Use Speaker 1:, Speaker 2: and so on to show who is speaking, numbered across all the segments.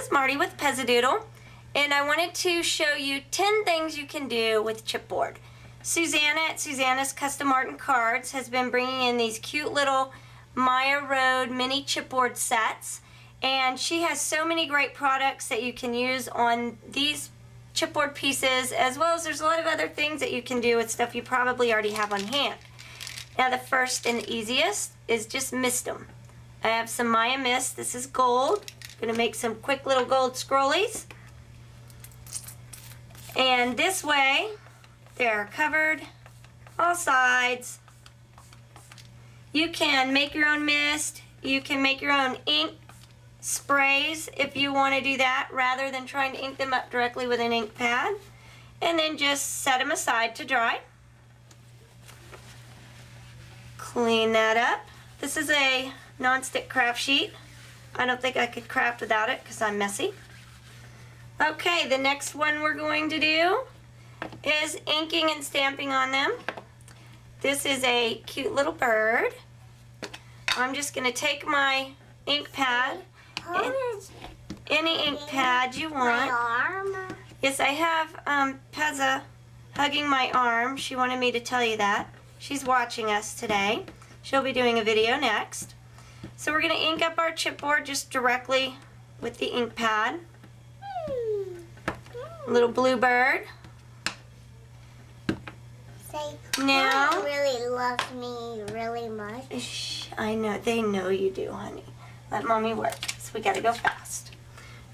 Speaker 1: is Marty with Pezzadoodle, and I wanted to show you 10 things you can do with chipboard. Susanna at Susanna's Custom Art and Cards has been bringing in these cute little Maya Road mini chipboard sets, and she has so many great products that you can use on these chipboard pieces, as well as there's a lot of other things that you can do with stuff you probably already have on hand. Now the first and easiest is just mist them. I have some Maya mist. This is gold. I'm going to make some quick little gold scrollies. And this way, they're covered all sides. You can make your own mist. You can make your own ink sprays if you want to do that, rather than trying to ink them up directly with an ink pad. And then just set them aside to dry. Clean that up. This is a non-stick craft sheet. I don't think I could craft without it because I'm messy. Okay, the next one we're going to do is inking and stamping on them. This is a cute little bird. I'm just going to take my ink pad, any ink pad you want.
Speaker 2: My arm?
Speaker 1: Yes, I have Pezza hugging my arm. She wanted me to tell you that. She's watching us today. She'll be doing a video next. So we're going to ink up our chipboard just directly with the ink pad. Little blue bird. Now,
Speaker 2: Mom really loves me really much.
Speaker 1: Shh, I know, they know you do, honey. Let Mommy work, so we gotta go fast.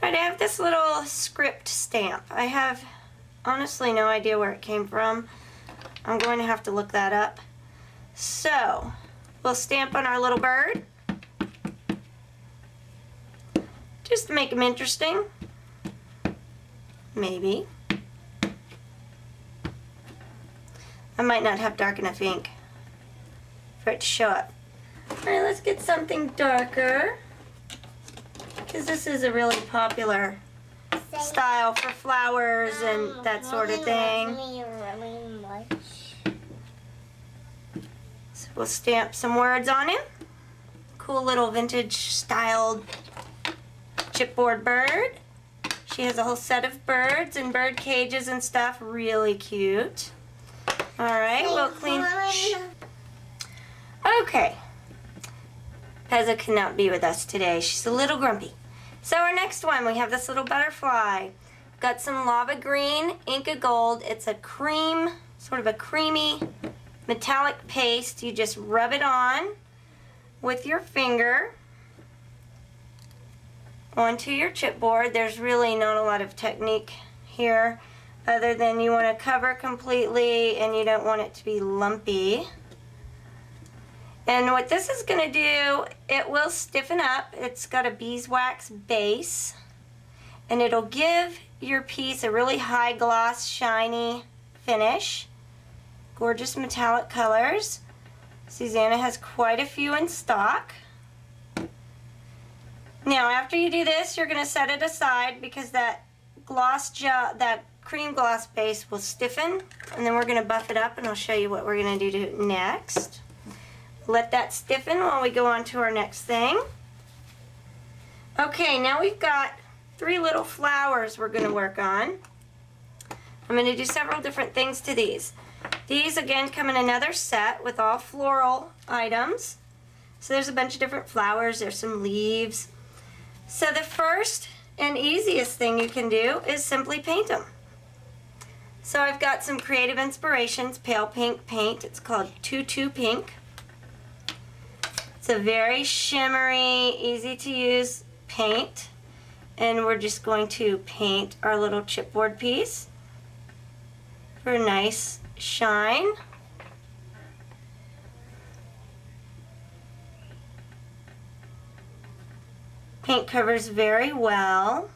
Speaker 1: Alright, I have this little script stamp. I have honestly no idea where it came from. I'm going to have to look that up. So, we'll stamp on our little bird. Just to make them interesting. Maybe. I might not have dark enough ink for it to show up. Alright, let's get something darker, because this is a really popular style for flowers and that sort of thing.
Speaker 2: Really much.
Speaker 1: So we'll stamp some words on him. Cool little vintage styled chipboard bird. She has a whole set of birds and bird cages and stuff. Really cute. Alright, we'll clean. Shh. Okay. Pezza cannot be with us today. She's a little grumpy. So our next one, we have this little butterfly. Got some lava green, Inca gold. It's a cream, sort of a creamy metallic paste. You just rub it on with your finger onto your chipboard. There's really not a lot of technique here, other than you want to cover completely and you don't want it to be lumpy. And what this is going to do, it will stiffen up. It's got a beeswax base, and it'll give your piece a really high gloss, shiny finish. Gorgeous metallic colors. Susanna has quite a few in stock. Now after you do this, you're going to set it aside because that cream gloss base will stiffen, and then we're going to buff it up, and I'll show you what we're going to do next. Let that stiffen while we go on to our next thing. Okay, now we've got 3 little flowers we're going to work on. I'm going to do several different things to these. These again come in another set with all floral items. So there's a bunch of different flowers, there's some leaves. So the first and easiest thing you can do is simply paint them. So I've got some Creative Inspirations pale pink paint. It's called Tutu Pink. It's a very shimmery, easy to use paint. And we're just going to paint our little chipboard piece for a nice shine. Paint covers very well.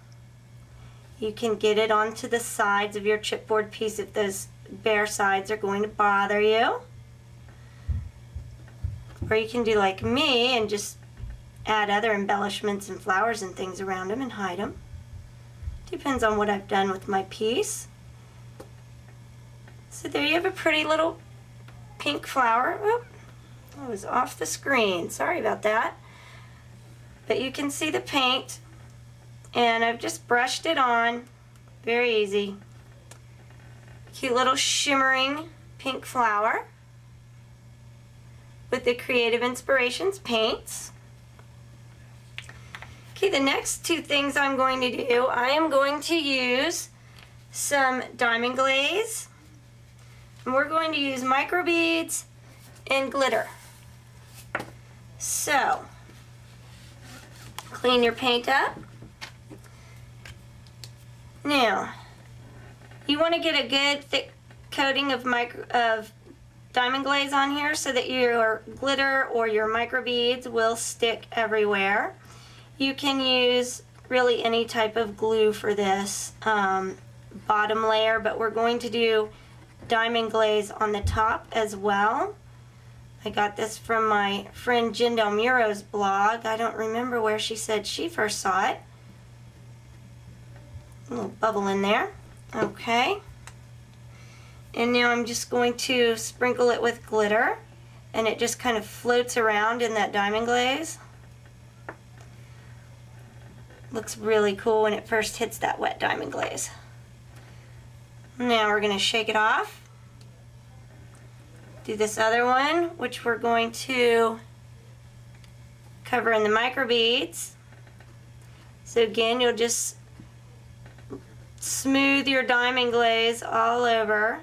Speaker 1: You can get it onto the sides of your chipboard piece if those bare sides are going to bother you. Or you can do like me and just add other embellishments and flowers and things around them and hide them. Depends on what I've done with my piece. So there you have a pretty little pink flower. Oop, I was off the screen. Sorry about that. But you can see the paint, And I've just brushed it on. Very easy. Cute little shimmering pink flower with the Creative Inspirations paints. Okay, the next two things I'm going to do, I am going to use some diamond glaze, and we're going to use microbeads and glitter. So, clean your paint up. Now, you want to get a good thick coating of diamond glaze on here so that your glitter or your microbeads will stick everywhere. You can use really any type of glue for this bottom layer, but we're going to do diamond glaze on the top as well. I got this from my friend Jen Del Muro's blog. I don't remember where she said she first saw it. A little bubble in there. Okay. And now I'm just going to sprinkle it with glitter, and it just kind of floats around in that diamond glaze. Looks really cool when it first hits that wet diamond glaze. Now we're going to shake it off. Do this other one, which we're going to cover in the microbeads. So again, you'll just smooth your diamond glaze all over.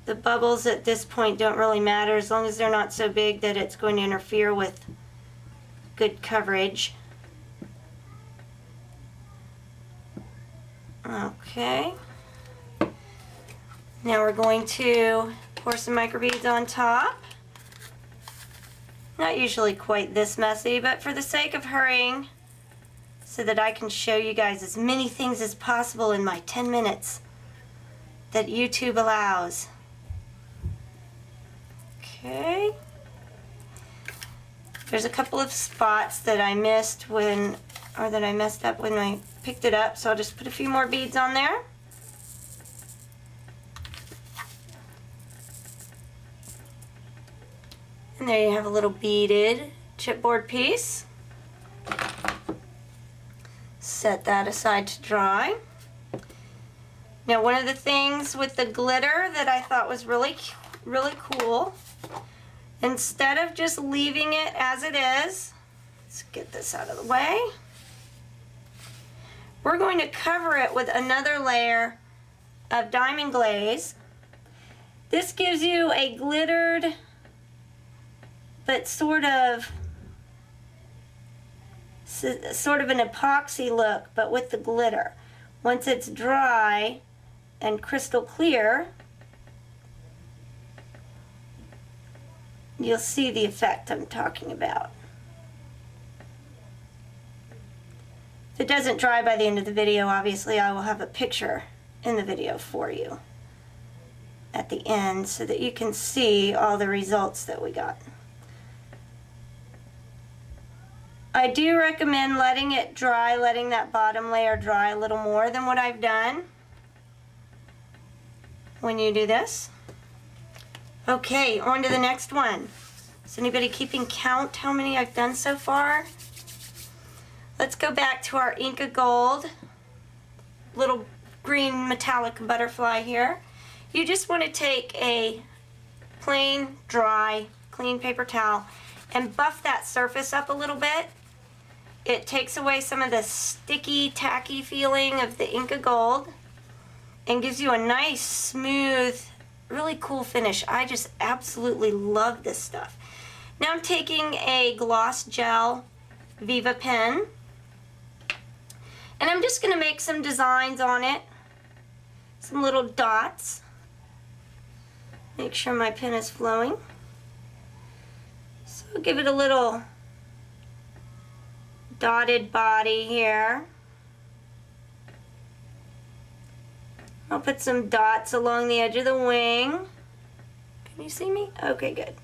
Speaker 1: The bubbles at this point don't really matter as long as they're not so big that it's going to interfere with good coverage. Okay. Now we're going to pour some microbeads on top. Not usually quite this messy, but for the sake of hurrying, so that I can show you guys as many things as possible in my 10 minutes that YouTube allows. Okay. There's a couple of spots that I missed that I messed up when I picked it up, so I'll just put a few more beads on there. And there you have a little beaded chipboard piece. Set that aside to dry. Now, one of the things with the glitter that I thought was really cool, instead of just leaving it as it is, let's get this out of the way. We're going to cover it with another layer of diamond glaze. This gives you a glittered, but sort of an epoxy look, but with the glitter. Once it's dry and crystal clear, you'll see the effect I'm talking about. If it doesn't dry by the end of the video, obviously I will have a picture in the video for you at the end so that you can see all the results that we got. I do recommend letting it dry, letting that bottom layer dry a little more than what I've done when you do this. Okay, on to the next one. Is anybody keeping count how many I've done so far? Let's go back to our Inca Gold little green metallic butterfly here. You just want to take a plain, dry, clean paper towel and buff that surface up a little bit. It takes away some of the sticky, tacky feeling of the Inca Gold and gives you a nice, smooth, really cool finish. I just absolutely love this stuff. Now I'm taking a gloss gel Viva pen, and I'm just going to make some designs on it, some little dots. Make sure my pen is flowing. So give it a little dotted body here. I'll put some dots along the edge of the wing. Can you see me? Okay, good.